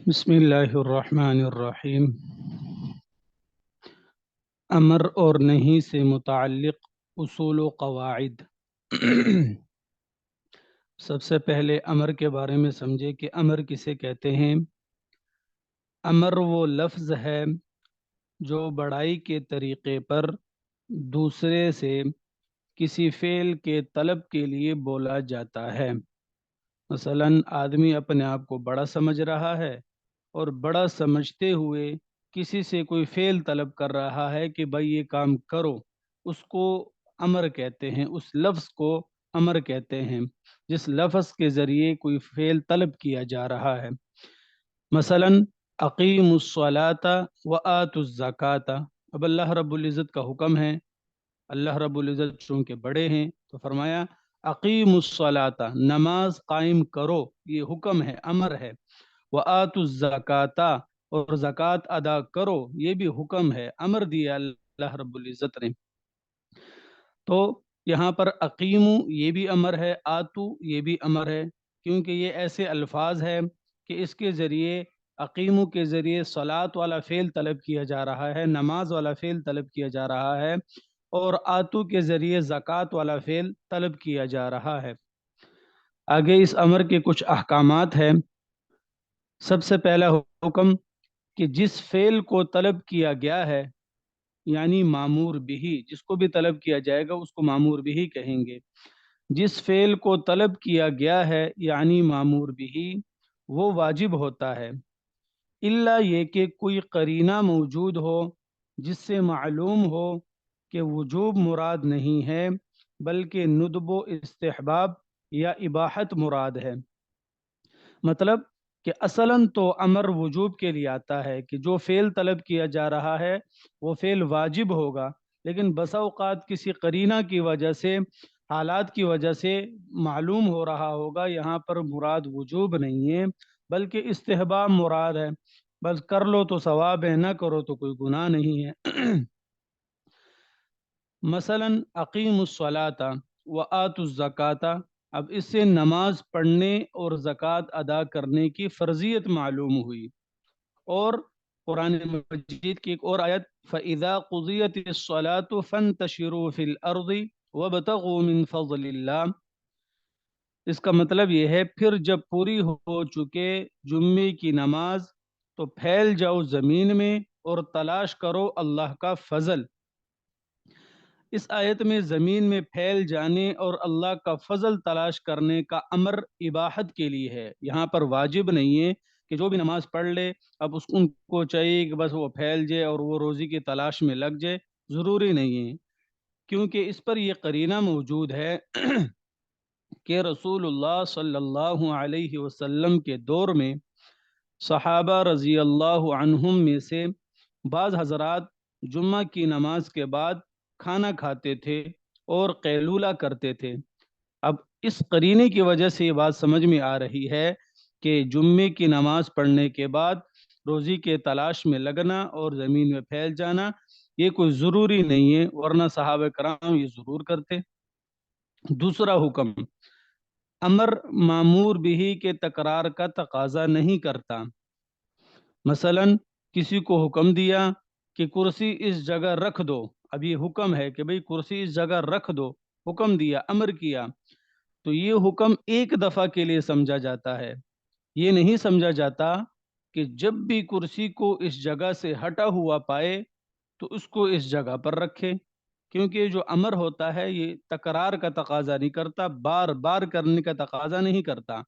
بسم اللہ الرحمن الرحیم۔ امر اور نہیں سے متعلق اصول و قواعد۔ سب سے پہلے امر کے بارے میں سمجھے کہ امر کسے کہتے ہیں۔ امر وہ لفظ ہے جو بڑائی کے طریقے پر دوسرے سے کسی فعل کے طلب کے لیے بولا جاتا ہے۔ مثلا آدمی اپنے آپ کو بڑا سمجھ رہا ہے اور بڑا سمجھتے ہوئے کسی سے کوئی فعل طلب کر رہا ہے کہ بھائی یہ کام کرو، اس کو امر کہتے ہیں، اس لفظ کو امر کہتے ہیں جس لفظ کے ذریعے کوئی فعل طلب کیا جا رہا ہے۔ مثلا اقیم الصلاۃ وآتوا الزکوٰۃ، اب اللہ رب العزت کا حکم ہے، اللہ رب العزت چونکہ بڑے ہیں تو فرمایا اقیم الصلاۃ، نماز قائم کرو، یہ حکم ہے، امر ہے۔ وآتوا الزکوٰۃ، اور زکوٰۃ ادا کرو، یہ بھی حکم ہے، امر دیا اللہ رب العزت نے۔ تو یہاں پر اقیمو یہ بھی امر ہے، آتو یہ بھی امر ہے، کیونکہ یہ ایسے الفاظ ہے کہ اس کے ذریعے، اقیمو کے ذریعے صلاۃ والا فعل طلب کیا جا رہا ہے، نماز والا فعل طلب کیا جا رہا ہے، اور آتو کے ذریعے زکوٰۃ والا فعل طلب کیا جا رہا ہے۔ آگے اس امر کے کچھ احکامات ہیں۔ سب سے پہلا حکم کہ جس فعل کو طلب کیا گیا ہے، یعنی معمور بھی، جس کو بھی طلب کیا جائے گا اس کو معمور بھی کہیں گے۔ جس فعل کو طلب کیا گیا ہے یعنی معمور بھی، وہ واجب ہوتا ہے، الا یہ کہ کوئی قرینہ موجود ہو جس سے معلوم ہو کہ وجوب مراد نہیں ہے بلکہ ندب و استحباب یا اباحت مراد ہے۔ مطلب کہ اصلاً تو امر وجوب کے لیے آتا ہے کہ جو فعل طلب کیا جا رہا ہے وہ فعل واجب ہوگا، لیکن بسا اوقات کسی قرینہ کی وجہ سے، حالات کی وجہ سے معلوم ہو رہا ہوگا یہاں پر مراد وجوب نہیں ہے بلکہ استحباب مراد ہے، بس کر لو تو ثواب ہے، نہ کرو تو کوئی گناہ نہیں ہے۔ مثلا اقیم الصلاۃ وآتوا الزکوٰۃ، اب اس سے نماز پڑھنے اور زکوٰۃ ادا کرنے کی فرضیت معلوم ہوئی۔ اور قرآن مجید کی ایک اور آیت فَإِذَا قُضِيَتِ الصَّلَاةُ فَانتَشِرُوا فِي الْأَرْضِ وَابْتَغُوا مِن فَضْلِ اللَّهِ، اس کا مطلب یہ ہے پھر جب پوری ہو چکے جمعے کی نماز تو پھیل جاؤ زمین میں اور تلاش کرو اللہ کا فضل۔ اس آیت میں زمین میں پھیل جانے اور اللہ کا فضل تلاش کرنے کا امر اباحت کے لیے ہے، یہاں پر واجب نہیں ہے کہ جو بھی نماز پڑھ لے اب ان کو چاہیے کہ بس وہ پھیل جائے اور وہ روزی کی تلاش میں لگ جائے، ضروری نہیں ہے، کیونکہ اس پر یہ قرینہ موجود ہے کہ رسول اللہ صلی اللہ علیہ وسلم کے دور میں صحابہ رضی اللہ عنہم میں سے بعض حضرات جمعہ کی نماز کے بعد کھانا کھاتے تھے اور قیلولہ کرتے تھے۔ اب اس قرینے کی وجہ سے یہ بات سمجھ میں آ رہی ہے کہ جمعے کی نماز پڑھنے کے بعد روزی کے تلاش میں لگنا اور زمین میں پھیل جانا یہ کوئی ضروری نہیں ہے، ورنہ صحابہ کرام یہ ضرور کرتے۔ دوسرا حکم، امر معمور بھی کے تکرار کا تقاضا نہیں کرتا۔ مثلا کسی کو حکم دیا کہ کرسی اس جگہ رکھ دو، اب یہ حکم ہے کہ بھئی کرسی اس جگہ رکھ دو، حکم دیا، امر کیا، تو یہ حکم ایک دفعہ کے لیے سمجھا جاتا ہے، یہ نہیں سمجھا جاتا کہ جب بھی کرسی کو اس جگہ سے ہٹا ہوا پائے تو اس کو اس جگہ پر رکھے، کیونکہ یہ جو امر ہوتا ہے یہ تکرار کا تقاضا نہیں کرتا، بار بار کرنے کا تقاضا نہیں کرتا۔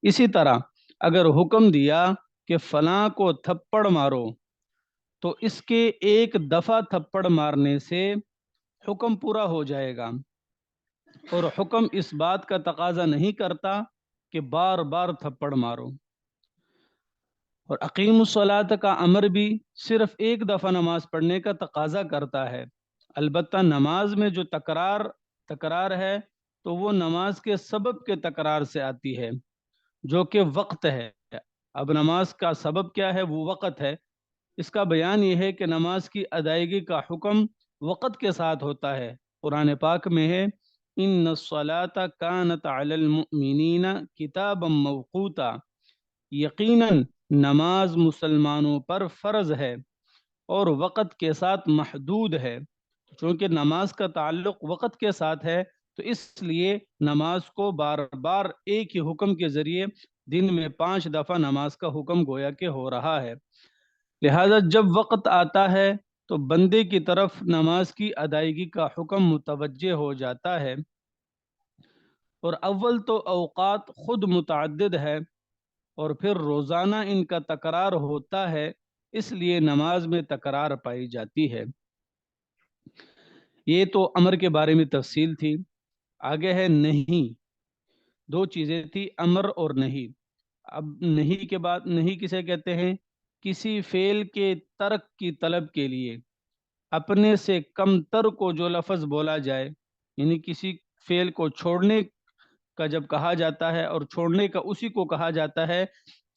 اسی طرح اگر حکم دیا کہ فلاں کو تھپڑ مارو تو اس کے ایک دفعہ تھپڑ مارنے سے حکم پورا ہو جائے گا، اور حکم اس بات کا تقاضا نہیں کرتا کہ بار بار تھپڑ مارو۔ اور اقیم الصلاۃ کا امر بھی صرف ایک دفعہ نماز پڑھنے کا تقاضا کرتا ہے، البتہ نماز میں جو تکرار ہے تو وہ نماز کے سبب کے تکرار سے آتی ہے جو کہ وقت ہے۔ اب نماز کا سبب کیا ہے؟ وہ وقت ہے۔ اس کا بیان یہ ہے کہ نماز کی ادائیگی کا حکم وقت کے ساتھ ہوتا ہے۔ قرآن پاک میں ہے ان الصلاۃ کانت علی المؤمنین کتابا موقوتا، یقیناً نماز مسلمانوں پر فرض ہے اور وقت کے ساتھ محدود ہے۔ چونکہ نماز کا تعلق وقت کے ساتھ ہے تو اس لیے نماز کو بار بار ایک ہی حکم کے ذریعے دن میں 5 دفعہ نماز کا حکم گویا کہ ہو رہا ہے۔ لہذا جب وقت آتا ہے تو بندے کی طرف نماز کی ادائیگی کا حکم متوجہ ہو جاتا ہے، اور اول تو اوقات خود متعدد ہے اور پھر روزانہ ان کا تکرار ہوتا ہے، اس لیے نماز میں تکرار پائی جاتی ہے۔ یہ تو امر کے بارے میں تفصیل تھی۔ آگے ہے نہیں۔ دو چیزیں تھی، امر اور نہیں۔ اب نہیں کے بعد نہیں کسے کہتے ہیں؟ کسی فعل کے ترک کی طلب کے لیے اپنے سے کم تر کو جو لفظ بولا جائے، یعنی کسی فعل کو چھوڑنے کا جب کہا جاتا ہے، اور چھوڑنے کا اسی کو کہا جاتا ہے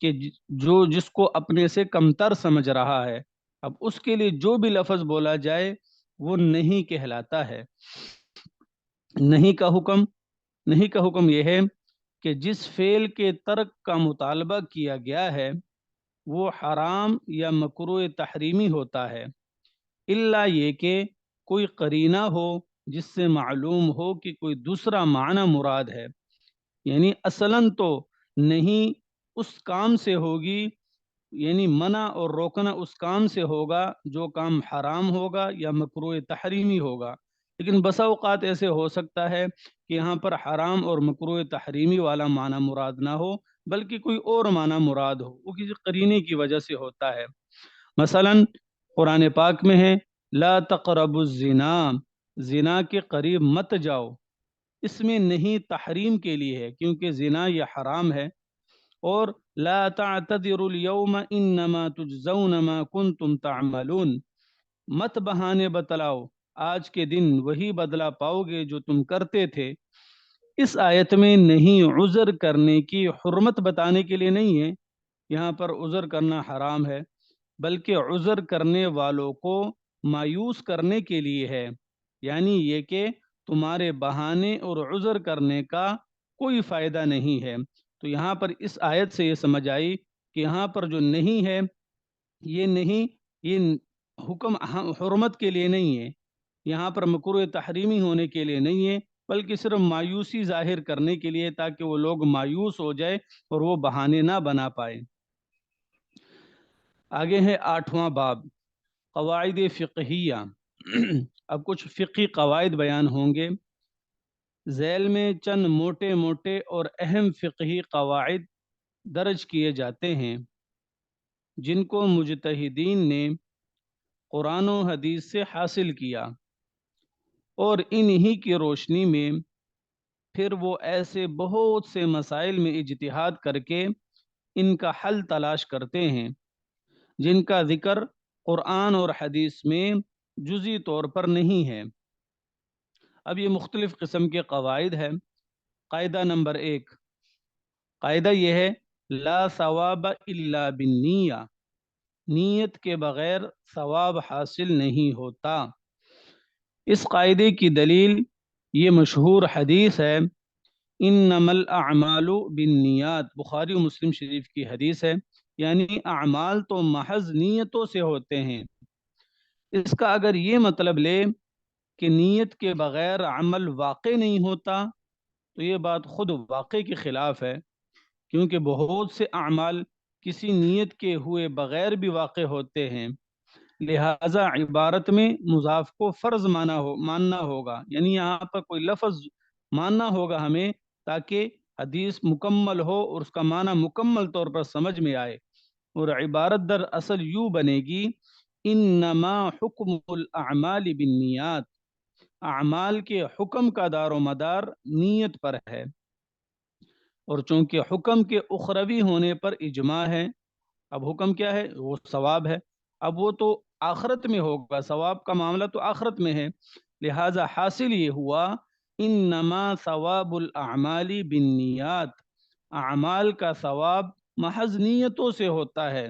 کہ جو جس کو اپنے سے کمتر سمجھ رہا ہے، اب اس کے لیے جو بھی لفظ بولا جائے وہ نہیں کہلاتا ہے۔ نہیں کا حکم نہیں کا حکم یہ ہے کہ جس فعل کے ترک کا مطالبہ کیا گیا ہے وہ حرام یا مکروہ تحریمی ہوتا ہے، الا یہ کہ کوئی قرینہ ہو جس سے معلوم ہو کہ کوئی دوسرا معنی مراد ہے۔ یعنی اصلاً تو نہیں اس کام سے ہوگی، یعنی منع اور روکنا اس کام سے ہوگا جو کام حرام ہوگا یا مکروہ تحریمی ہوگا، لیکن بسا اوقات ایسے ہو سکتا ہے کہ یہاں پر حرام اور مکروہ تحریمی والا معنی مراد نہ ہو بلکہ کوئی اور معنی مراد ہو، وہ کسی قرینے کی وجہ سے ہوتا ہے۔ مثلا قرآن پاک میں ہے لا تقربوا الزنا، زنا کے قریب مت جاؤ، اس میں نہیں تحریم کے لیے ہے کیونکہ زنا یہ حرام ہے۔ اور لا تعتذروا اليوم انما تجزون ما کنتم تعملون، مت بہانے بتلاؤ، آج کے دن وہی بدلہ پاؤ گے جو تم کرتے تھے۔ اس آیت میں نہیں عذر کرنے کی حرمت بتانے کے لیے نہیں ہے، یہاں پر عذر کرنا حرام ہے، بلکہ عذر کرنے والوں کو مایوس کرنے کے لیے ہے، یعنی یہ کہ تمہارے بہانے اور عذر کرنے کا کوئی فائدہ نہیں ہے۔ تو یہاں پر اس آیت سے یہ سمجھ آئی کہ یہاں پر جو نہیں ہے یہ نہیں، یہ حکم حرمت کے لیے نہیں ہے، یہاں پر مکروہ تحریمی ہونے کے لیے نہیں ہے، بلکہ صرف مایوسی ظاہر کرنے کے لیے تاکہ وہ لوگ مایوس ہو جائے اور وہ بہانے نہ بنا پائے۔ آگے ہے 8واں باب، قواعد فقہیہ۔ اب کچھ فقہی قواعد بیان ہوں گے۔ ذیل میں چند موٹے موٹے اور اہم فقہی قواعد درج کیے جاتے ہیں جن کو مجتہدین نے قرآن و حدیث سے حاصل کیا، اور انہی کی روشنی میں پھر وہ ایسے بہت سے مسائل میں اجتہاد کر کے ان کا حل تلاش کرتے ہیں جن کا ذکر قرآن اور حدیث میں جزئی طور پر نہیں ہے۔ اب یہ مختلف قسم کے قواعد ہے۔ قاعدہ نمبر 1، قاعدہ یہ ہے لا ثواب الا بالنیہ، نیت کے بغیر ثواب حاصل نہیں ہوتا۔ اس قاعدے کی دلیل یہ مشہور حدیث ہے انما الاعمال بالنیات، بخاری و مسلم شریف کی حدیث ہے، یعنی اعمال تو محض نیتوں سے ہوتے ہیں۔ اس کا اگر یہ مطلب لے کہ نیت کے بغیر عمل واقع نہیں ہوتا تو یہ بات خود واقع کے خلاف ہے، کیونکہ بہت سے اعمال کسی نیت کے ہوئے بغیر بھی واقع ہوتے ہیں۔ لہٰذا عبارت میں مضاف کو فرض ماننا ہوگا، یعنی یہاں پر کوئی لفظ ماننا ہوگا ہمیں تاکہ حدیث مکمل ہو اور اس کا معنی مکمل طور پر سمجھ میں آئے، اور عبارت در اصل یوں بنے گی انما حکم الاعمال بالنیات، اعمال کے حکم کا دار و مدار نیت پر ہے، اور چونکہ حکم کے اخروی ہونے پر اجماع ہے، اب حکم کیا ہے؟ وہ ثواب ہے، اب وہ تو آخرت میں ہوگا، ثواب کا معاملہ تو آخرت میں ہے، لہذا حاصل یہ ہوا انما ثواب الاعمال بالنیات، اعمال کا ثواب محض نیتوں سے ہوتا ہے۔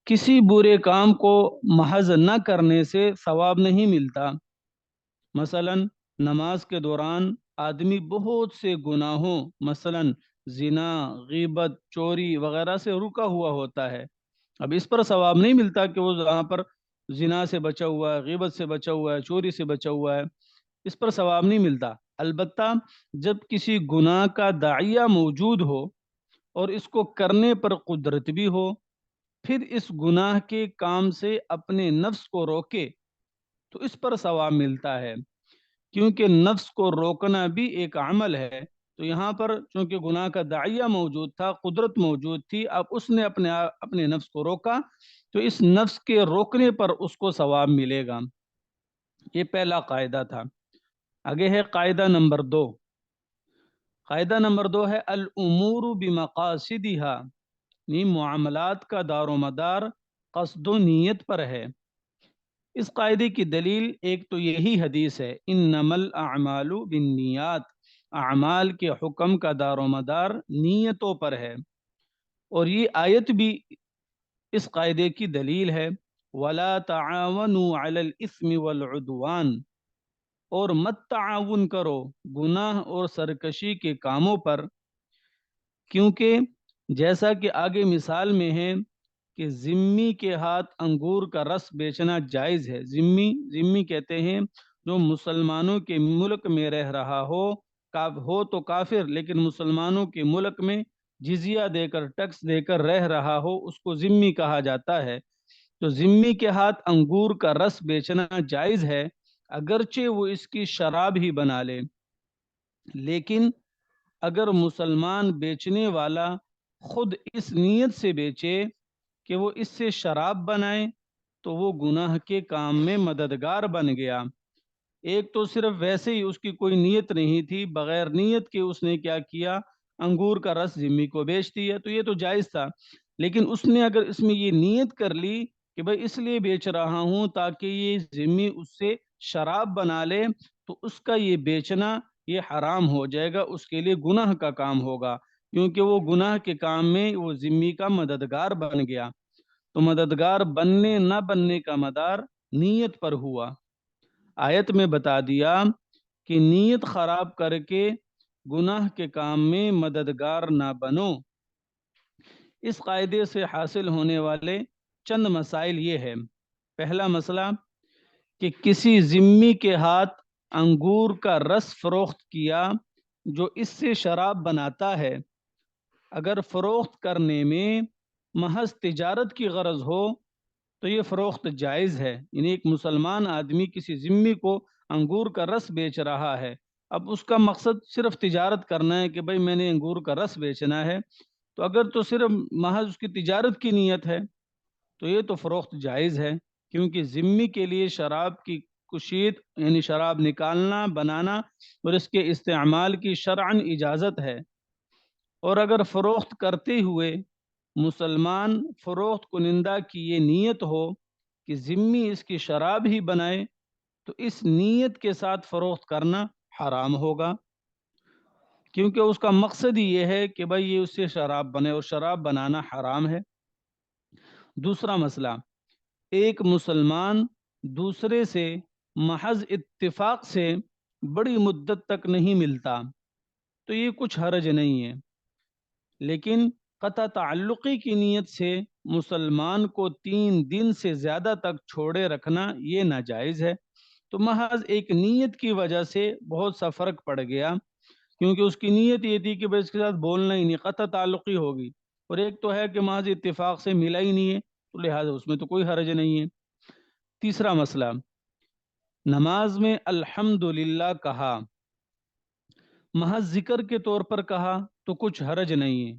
کسی برے کام کو محض نہ کرنے سے ثواب نہیں ملتا۔ مثلا نماز کے دوران آدمی بہت سے گناہوں، مثلا زنا، غیبت، چوری وغیرہ سے رکا ہوا ہوتا ہے۔ اب اس پر ثواب نہیں ملتا کہ وہ وہاں پر زنا سے بچا ہوا ہے، غیبت سے بچا ہوا ہے، چوری سے بچا ہوا ہے، اس پر ثواب نہیں ملتا۔ البتہ جب کسی گناہ کا داعیہ موجود ہو اور اس کو کرنے پر قدرت بھی ہو، پھر اس گناہ کے کام سے اپنے نفس کو روکے تو اس پر ثواب ملتا ہے، کیونکہ نفس کو روکنا بھی ایک عمل ہے۔ تو یہاں پر چونکہ گناہ کا داعیہ موجود تھا، قدرت موجود تھی، اب اس نے اپنے نفس کو روکا تو اس نفس کے روکنے پر اس کو ثواب ملے گا۔ یہ پہلا قاعدہ تھا۔ آگے ہے قاعدہ نمبر 2۔ قاعدہ نمبر 2 ہے الامور بمقاصدها، یعنی معاملات کا دار و مدار قصد و نیت پر ہے۔ اس قاعدے کی دلیل ایک تو یہی حدیث ہے انما الاعمال بالنیات، اعمال کے حکم کا دار و مدار نیتوں پر ہے، اور یہ آیت بھی اس قاعدے کی دلیل ہے ولا تعاونوا علی الاثم والعدوان، اور مت تعاون کرو گناہ اور سرکشی کے کاموں پر، کیونکہ جیسا کہ آگے مثال میں ہے کہ ذمی کے ہاتھ انگور کا رس بیچنا جائز ہے۔ ذمی کہتے ہیں جو مسلمانوں کے ملک میں رہ رہا ہو تو کافر، لیکن مسلمانوں کے ملک میں جزیہ دے کر، ٹیکس دے کر رہ رہا ہو، اس کو ذمی کہا جاتا ہے۔ تو ذمی کے ہاتھ انگور کا رس بیچنا جائز ہے، اگرچہ وہ اس کی شراب ہی بنا لے، لیکن اگر مسلمان بیچنے والا خود اس نیت سے بیچے کہ وہ اس سے شراب بنائے تو وہ گناہ کے کام میں مددگار بن گیا۔ ایک تو صرف ویسے ہی اس کی کوئی نیت نہیں تھی، بغیر نیت کے اس نے کیا کیا، انگور کا رس ذمی کو بیچ دیا، تو یہ تو جائز تھا۔ لیکن اس نے اگر اس میں یہ نیت کر لی کہ بھئی اس لیے بیچ رہا ہوں تاکہ یہ ذمی اس سے شراب بنا لے، تو اس کا یہ بیچنا یہ حرام ہو جائے گا، اس کے لیے گناہ کا کام ہوگا، کیونکہ وہ گناہ کے کام میں وہ ذمی کا مددگار بن گیا۔ تو مددگار بننے نہ بننے کا مدار نیت پر ہوا۔ آیت میں بتا دیا کہ نیت خراب کر کے گناہ کے کام میں مددگار نہ بنو۔ اس قاعدے سے حاصل ہونے والے چند مسائل یہ ہے۔ پہلا مسئلہ کہ کسی ذمی کے ہاتھ انگور کا رس فروخت کیا جو اس سے شراب بناتا ہے، اگر فروخت کرنے میں محض تجارت کی غرض ہو تو یہ فروخت جائز ہے۔ یعنی ایک مسلمان آدمی کسی ذمی کو انگور کا رس بیچ رہا ہے، اب اس کا مقصد صرف تجارت کرنا ہے کہ بھئی میں نے انگور کا رس بیچنا ہے، تو اگر تو صرف محض اس کی تجارت کی نیت ہے تو یہ تو فروخت جائز ہے، کیونکہ ذمی کے لیے شراب کی کشید یعنی شراب نکالنا، بنانا اور اس کے استعمال کی شرعاً اجازت ہے۔ اور اگر فروخت کرتے ہوئے مسلمان فروخت کنندہ کی یہ نیت ہو کہ ذمی اس کی شراب ہی بنائے تو اس نیت کے ساتھ فروخت کرنا حرام ہوگا، کیونکہ اس کا مقصد ہی یہ ہے کہ بھئی یہ اس سے شراب بنے، اور شراب بنانا حرام ہے۔ دوسرا مسئلہ، ایک مسلمان دوسرے سے محض اتفاق سے بڑی مدت تک نہیں ملتا تو یہ کچھ حرج نہیں ہے، لیکن قطع تعلقی کی نیت سے مسلمان کو 3 دن سے زیادہ تک چھوڑے رکھنا یہ ناجائز ہے۔ تو محض ایک نیت کی وجہ سے بہت سا فرق پڑ گیا، کیونکہ اس کی نیت یہ تھی کہ بھئی اس کے ساتھ بولنا ہی نہیں، قطع تعلقی ہوگی، اور ایک تو ہے کہ محض اتفاق سے ملا ہی نہیں ہے، تو لہٰذا اس میں تو کوئی حرج نہیں ہے۔ تیسرا مسئلہ، نماز میں الحمدللہ کہا، محض ذکر کے طور پر کہا تو کچھ حرج نہیں ہے،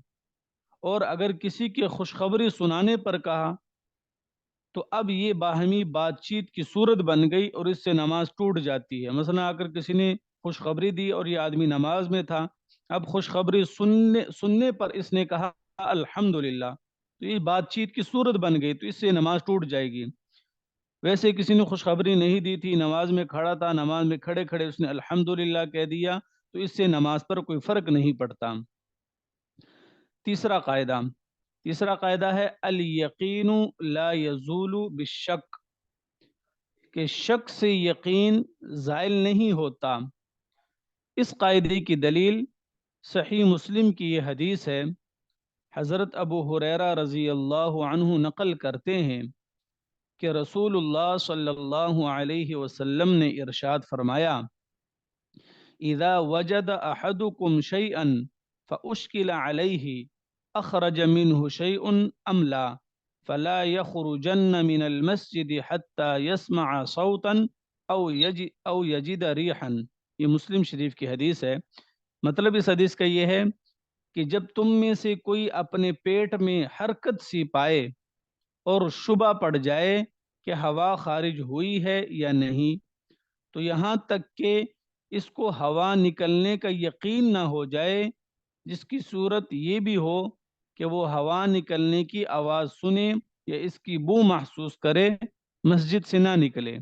اور اگر کسی کی خوشخبری سنانے پر کہا تو اب یہ باہمی بات چیت کی صورت بن گئی اور اس سے نماز ٹوٹ جاتی ہے۔ مثلا اگر کسی نے خوشخبری دی اور یہ آدمی نماز میں تھا، اب خوشخبری سننے پر اس نے کہا الحمدللہ، تو یہ بات چیت کی صورت بن گئی، تو اس سے نماز ٹوٹ جائے گی۔ ویسے کسی نے خوشخبری نہیں دی تھی، نماز میں کھڑا تھا، نماز میں کھڑے کھڑے اس نے الحمدللہ کہہ دیا، تو اس سے نماز پر کوئی فرق نہیں پڑتا۔ تیسرا قاعدہ ہے الیقین لا یزول بالشک، کہ شک سے یقین زائل نہیں ہوتا۔ اس قاعدے کی دلیل صحیح مسلم کی یہ حدیث ہے، حضرت ابو ہریرہ رضی اللہ عنہ نقل کرتے ہیں کہ رسول اللہ صلی اللہ علیہ وسلم نے ارشاد فرمایا، اذا وجد احدکم شیئا فاشکل علیہ اخرج منه شیء ام لا فلا يخرجن من المسجد حتى يسمع صوتا او يجد ريحا۔ یہ مسلم شریف کی حدیث ہے۔ مطلب اس حدیث کا یہ ہے کہ جب تم میں سے کوئی اپنے پیٹ میں حرکت سی پائے اور شبہ پڑ جائے کہ ہوا خارج ہوئی ہے یا نہیں، تو یہاں تک کہ اس کو ہوا نکلنے کا یقین نہ ہو جائے، جس کی صورت یہ بھی ہو کہ وہ ہوا نکلنے کی آواز سنے یا اس کی بو محسوس کرے، مسجد سے نہ نکلے۔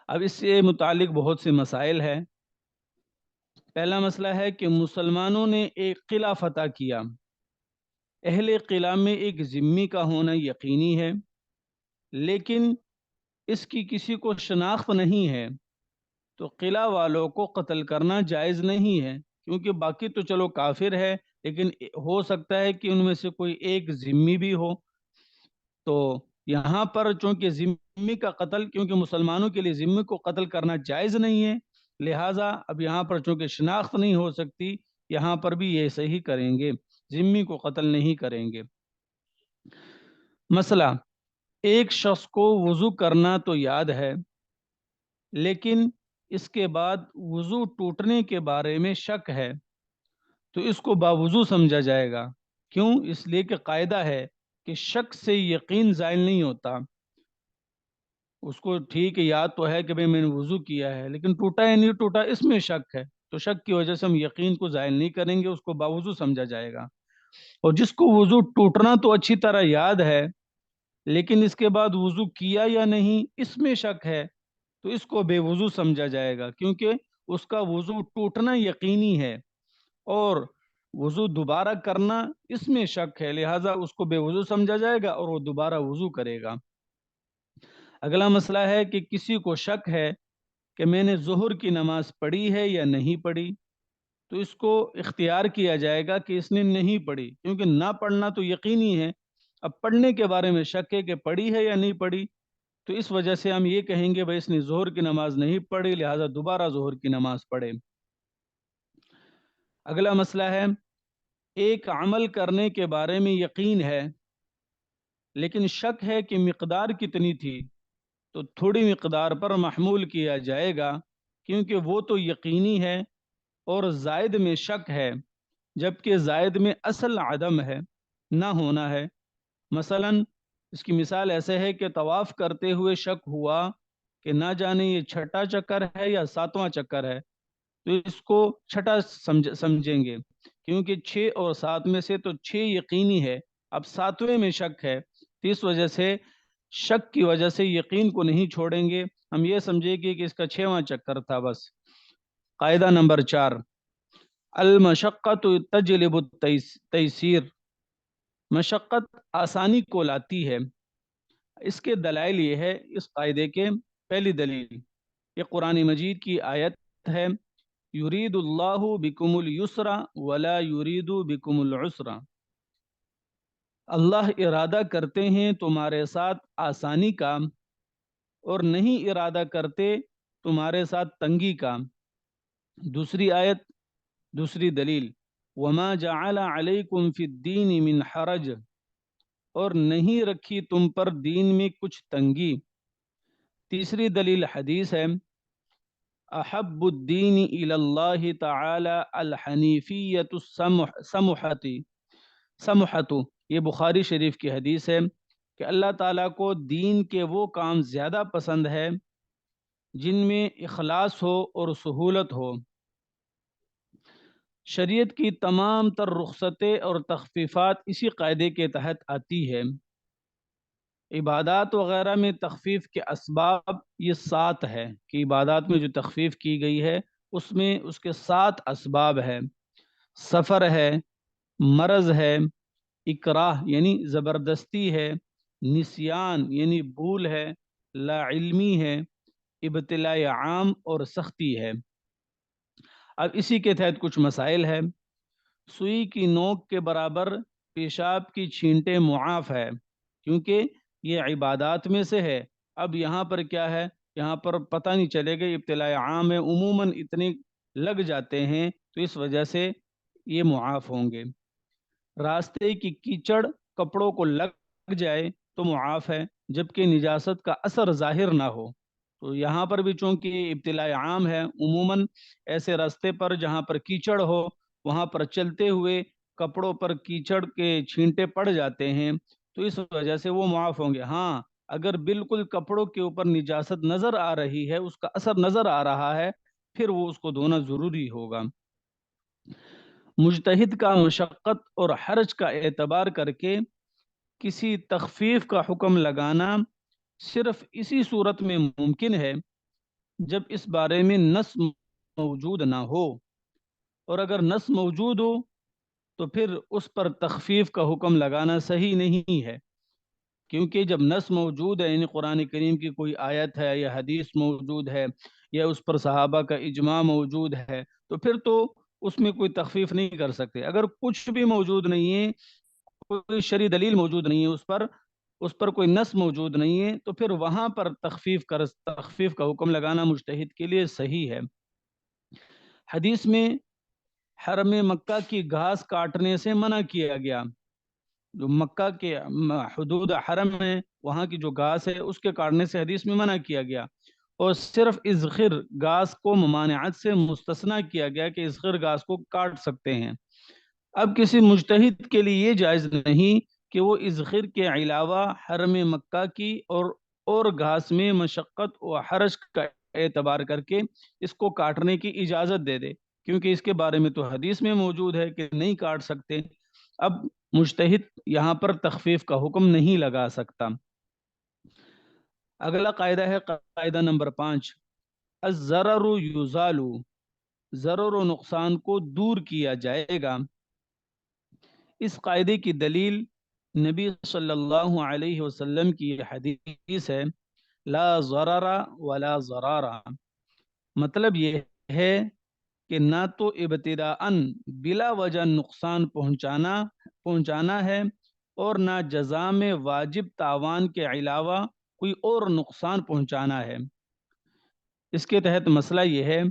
اب اس سے متعلق بہت سے مسائل ہیں۔ پہلا مسئلہ ہے کہ مسلمانوں نے ایک قلعہ فتح کیا، اہل قلعہ میں ایک ذمہ کا ہونا یقینی ہے، لیکن اس کی کسی کو شناخت نہیں ہے، تو قلعہ والوں کو قتل کرنا جائز نہیں ہے، کیونکہ باقی تو چلو کافر ہے، لیکن ہو سکتا ہے کہ ان میں سے کوئی ایک ذمہ بھی ہو۔ تو یہاں پر چونکہ ذمہ کا قتل، کیونکہ مسلمانوں کے لیے ذمہ کو قتل کرنا جائز نہیں ہے، لہٰذا اب یہاں پر چونکہ شناخت نہیں ہو سکتی، یہاں پر بھی یہ صحیح کریں گے، ذمہ کو قتل نہیں کریں گے۔ مسئلہ، ایک شخص کو وضو کرنا تو یاد ہے، لیکن اس کے بعد وضو ٹوٹنے کے بارے میں شک ہے، تو اس کو باوضو سمجھا جائے گا۔ کیوں؟ اس لیے کہ قاعدہ ہے کہ شک سے یقین زائل نہیں ہوتا۔ اس کو ٹھیک ہے، یاد تو ہے کہ میں نے وضو کیا ہے، لیکن ٹوٹا یا نہیں ٹوٹا اس میں شک ہے، تو شک کی وجہ سے ہم یقین کو زائل نہیں کریں گے، اس کو باوضو سمجھا جائے گا۔ اور جس کو وضو ٹوٹنا تو اچھی طرح یاد ہے، لیکن اس کے بعد وضو کیا یا نہیں اس میں شک ہے، تو اس کو بے وضو سمجھا جائے گا، کیونکہ اس کا وضو ٹوٹنا یقینی ہے اور وضو دوبارہ کرنا اس میں شک ہے، لہٰذا اس کو بے وضو سمجھا جائے گا اور وہ دوبارہ وضو کرے گا۔ اگلا مسئلہ ہے کہ کسی کو شک ہے کہ میں نے ظہر کی نماز پڑھی ہے یا نہیں پڑھی، تو اس کو اختیار کیا جائے گا کہ اس نے نہیں پڑھی، کیونکہ نہ پڑھنا تو یقینی ہے، اب پڑھنے کے بارے میں شک ہے کہ پڑھی ہے یا نہیں پڑھی، تو اس وجہ سے ہم یہ کہیں گے بھائی اس نے ظہر کی نماز نہیں پڑھی، لہٰذا دوبارہ ظہر کی نماز پڑھے۔ اگلا مسئلہ ہے، ایک عمل کرنے کے بارے میں یقین ہے لیکن شک ہے کہ مقدار کتنی تھی، تو تھوڑی مقدار پر محمول کیا جائے گا، کیونکہ وہ تو یقینی ہے اور زائد میں شک ہے، جبکہ زائد میں اصل عدم ہے، نہ ہونا ہے۔ مثلا اس کی مثال ایسے ہے کہ طواف کرتے ہوئے شک ہوا کہ نہ جانے یہ چھٹا چکر ہے یا ساتواں چکر ہے، تو اس کو چھٹا سمجھیں گے، کیونکہ 6 اور 7 میں سے تو 6 یقینی ہے، اب 7ویں میں شک ہے، تو اس وجہ سے شک کی وجہ سے یقین کو نہیں چھوڑیں گے، ہم یہ سمجھیں گے کہ اس کا 6واں چکر تھا بس۔ قاعدہ نمبر 4، المشقت تجلب التیسیر، مشقت آسانی کو لاتی ہے۔ اس کے دلائل یہ ہے، اس قاعدے کے پہلی دلیل یہ قرآن مجید کی آیت ہے، یرید اللہ بکم اليسر ولا یرید بکم العسر، اللہ ارادہ کرتے ہیں تمہارے ساتھ آسانی کا اور نہیں ارادہ کرتے تمہارے ساتھ تنگی کا۔ دوسری آیت، دوسری دلیل، وما جعل علیکم فی الدین من حرج، اور نہیں رکھی تم پر دین میں کچھ تنگی۔ تیسری دلیل حدیث ہے، احب الدین الی اللہ تعالی الحنیفیت سمحت، یہ بخاری شریف کی حدیث ہے کہ اللہ تعالیٰ کو دین کے وہ کام زیادہ پسند ہے جن میں اخلاص ہو اور سہولت ہو۔ شریعت کی تمام تر رخصتیں اور تخفیفات اسی قاعدے کے تحت آتی ہے۔ عبادات وغیرہ میں تخفیف کے اسباب یہ 7 ہے، کہ عبادات میں جو تخفیف کی گئی ہے اس میں اس کے 7 اسباب ہے۔ سفر ہے، مرض ہے، اکراہ یعنی زبردستی ہے، نسیان یعنی بھول ہے، لا علمی ہے، ابتلاء عام اور سختی ہے۔ اب اسی کے تحت کچھ مسائل ہے۔ سوئی کی نوک کے برابر پیشاب کی چھینٹیں معاف ہے کیونکہ یہ عبادات میں سے ہے۔ اب یہاں پر کیا ہے، یہاں پر پتہ نہیں چلے گا، ابتلاء عام ہے، عموماً اتنے لگ جاتے ہیں تو اس وجہ سے یہ معاف ہوں گے۔ راستے کی کیچڑ کپڑوں کو لگ جائے تو معاف ہے جبکہ نجاست کا اثر ظاہر نہ ہو۔ تو یہاں پر بھی چونکہ ابتلاء عام ہے، عموماً ایسے راستے پر جہاں پر کیچڑ ہو وہاں پر چلتے ہوئے کپڑوں پر کیچڑ کے چھینٹے پڑ جاتے ہیں تو اس وجہ سے وہ معاف ہوں گے۔ ہاں، اگر بالکل کپڑوں کے اوپر نجاست نظر آ رہی ہے، اس کا اثر نظر آ رہا ہے، پھر وہ اس کو دھونا ضروری ہوگا۔ مجتہد کا مشقت اور حرج کا اعتبار کر کے کسی تخفیف کا حکم لگانا صرف اسی صورت میں ممکن ہے جب اس بارے میں نص موجود نہ ہو، اور اگر نص موجود ہو تو پھر اس پر تخفیف کا حکم لگانا صحیح نہیں ہے، کیونکہ جب نص موجود ہے، یعنی قرآن کریم کی کوئی آیت ہے یا حدیث موجود ہے یا اس پر صحابہ کا اجماع موجود ہے تو پھر تو اس میں کوئی تخفیف نہیں کر سکتے۔ اگر کچھ بھی موجود نہیں ہے، کوئی شرعی دلیل موجود نہیں ہے، اس پر کوئی نص موجود نہیں ہے، تو پھر وہاں پر تخفیف کا حکم لگانا مجتہد کے لیے صحیح ہے۔ حدیث میں حرم مکہ کی گھاس کاٹنے سے منع کیا گیا۔ جو مکہ کے حدود حرم ہے وہاں کی جو گھاس ہے اس کے کاٹنے سے حدیث میں منع کیا گیا، اور صرف اذخر گھاس کو ممانعت سے مستثنیٰ کیا گیا کہ اذخر گھاس کو کاٹ سکتے ہیں۔ اب کسی مجتہد کے لیے یہ جائز نہیں کہ وہ اذخر کے علاوہ حرم مکہ کی اور گھاس میں مشقت و حرج کا اعتبار کر کے اس کو کاٹنے کی اجازت دے دے، کیونکہ اس کے بارے میں تو حدیث میں موجود ہے کہ نہیں کاٹ سکتے۔ اب مجتہد یہاں پر تخفیف کا حکم نہیں لگا سکتا۔ اگلا قاعدہ ہے قاعدہ نمبر 5، الضرر یزال، ضرر و نقصان کو دور کیا جائے گا۔ اس قاعدے کی دلیل نبی صلی اللہ علیہ وسلم کی حدیث ہے، لا ضرر ولا ضرار۔ مطلب یہ ہے کہ نہ تو ابتداءً بلا وجہ نقصان پہنچانا ہے اور نہ جزا میں واجب تاوان کے علاوہ کوئی اور نقصان پہنچانا ہے۔ اس کے تحت مسئلہ یہ ہے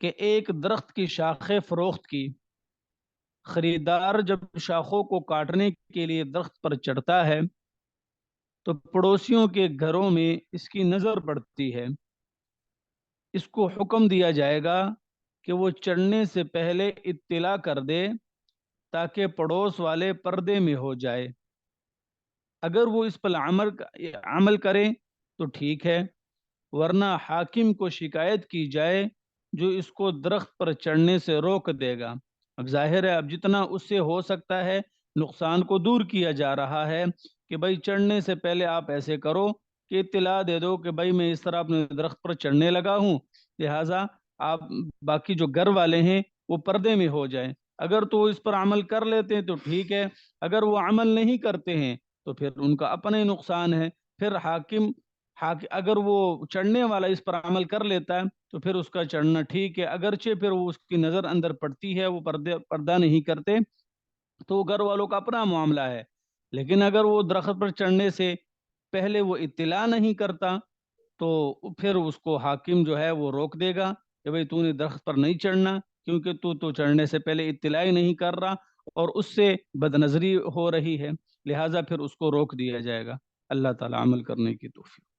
کہ ایک درخت کی شاخیں فروخت کی، خریدار جب شاخوں کو کاٹنے کے لیے درخت پر چڑھتا ہے تو پڑوسیوں کے گھروں میں اس کی نظر پڑتی ہے۔ اس کو حکم دیا جائے گا کہ وہ چڑھنے سے پہلے اطلاع کر دے تاکہ پڑوس والے پردے میں ہو جائے۔ اگر وہ اس پر عمل کرے تو ٹھیک ہے، ورنہ حاکم کو شکایت کی جائے جو اس کو درخت پر چڑھنے سے روک دے گا۔ اب ظاہر ہے اب جتنا اس سے ہو سکتا ہے نقصان کو دور کیا جا رہا ہے کہ بھائی چڑھنے سے پہلے آپ ایسے کرو کہ اطلاع دے دو کہ بھائی میں اس طرح اپنے درخت پر چڑھنے لگا ہوں، لہٰذا آپ باقی جو گھر والے ہیں وہ پردے میں ہو جائیں۔ اگر تو اس پر عمل کر لیتے ہیں تو ٹھیک ہے، اگر وہ عمل نہیں کرتے ہیں تو پھر ان کا اپنا ہی نقصان ہے۔ پھر اگر وہ چڑھنے والا اس پر عمل کر لیتا ہے تو پھر اس کا چڑھنا ٹھیک ہے، اگرچہ پھر وہ اس کی نظر اندر پڑتی ہے، وہ پردہ نہیں کرتے تو گھر والوں کا اپنا معاملہ ہے۔ لیکن اگر وہ درخت پر چڑھنے سے پہلے وہ اطلاع نہیں کرتا تو پھر اس کو حاکم جو ہے وہ روک دے گا کہ بھئی تو نے درخت پر نہیں چڑھنا، کیونکہ تو چڑھنے سے پہلے اطلاع ہی نہیں کر رہا اور اس سے بدنظری ہو رہی ہے، لہٰذا پھر اس کو روک دیا جائے گا۔ اللہ تعالی عمل کرنے کی توفیق۔